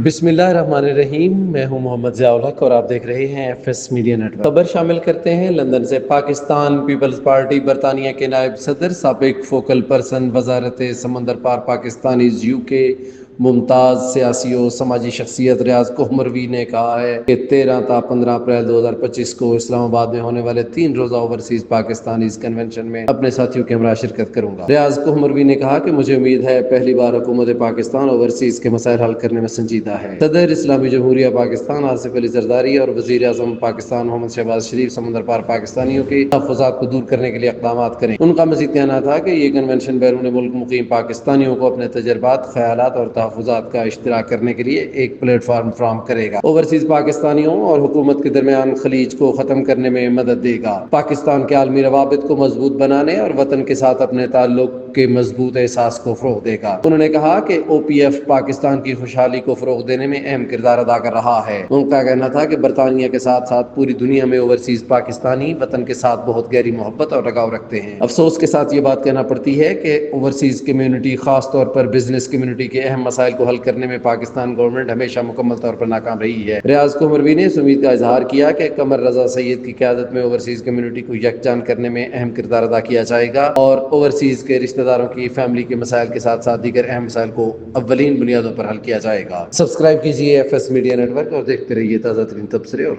بسم اللہ الرحمن الرحیم۔ میں ہوں محمد ضیاء الحق اور آپ دیکھ رہے ہیں F S media network. خبر شامل کرتے ہیں لندن سے۔ پاکستان پیپلز پارٹی برطانیہ کے نائب صدر سابق فوکل پرسن وزارت سمندر پار پاکستانیز یو کے ممتاز سیاسی و سماجی شخصیت ریاض کوہمروی نے کہا ہے کہ 13 تا 15 اپریل 2025 کو اسلام آباد میں ہونے والے 3 روزہ اوورسیز پاکستانیز کنونشن میں اپنے ساتھیوں کے ہمراہ شرکت کروں گا۔ ریاض کوہمروی نے کہا کہ مجھے امید ہے پہلی بار حکومت پاکستان اوورسیز کے مسائل حل کرنے میں سنجیدہ ہے۔ صدر اسلامی جمہوریہ پاکستان آصف علی زرداری اور وزیر اعظم پاکستان محمد شہباز شریف سمندر پار پاکستانیوں کے تحفظات کو دور کرنے کے لیے اقدامات کریں۔ ان کا مزید کہنا تھا کہ یہ کنونشن بیرون ملک مقیم پاکستانیوں کو اپنے تجربات، خیالات اور تحفظات کا اشتراک کرنے کے لیے ایک پلیٹ فارم فراہم کرے گا۔ اوورسیز پاکستانیوں اور حکومت کے درمیان خلیج کو ختم کرنے میں مدد دے گا، پاکستان کے عالمی روابط کو مضبوط بنانے اور وطن کے ساتھ اپنے تعلق کے مضبوط احساس کو فروغ دے گا۔ انہوں نے کہا کہ او پی ایف پاکستان کی خوشحالی کو فروغ دینے میں اہم کردار ادا کر رہا ہے۔ ان کا کہنا تھا کہ برطانیہ کے ساتھ ساتھ پوری دنیا میں اوورسیز پاکستانی وطن کے ساتھ بہت گہری محبت اور لگاؤ رکھتے ہیں۔ افسوس کے ساتھ یہ بات کہنا پڑتی ہے کہ اوورسیز کمیونٹی، خاص طور پر بزنس کمیونٹی کے اہم مسائل کو حل کرنے میں پاکستان گورنمنٹ ہمیشہ مکمل طور پر ناکام رہی ہے۔ ریاض کوہمروی نے اس امید کا اظہار کیا کہ قمر رضا سید کی قیادت میں اوورسیز کمیونٹی کو یکجا کرنے میں اہم کردار ادا کیا جائے گا اور اوورسیز کے رشتہ داروں کی فیملی کے مسائل کے ساتھ ساتھ دیگر اہم مسائل کو اولین بنیادوں پر حل کیا جائے گا۔ سبسکرائب کیجیے F S media network اور دیکھتے رہیے تازہ ترین تبصرے اور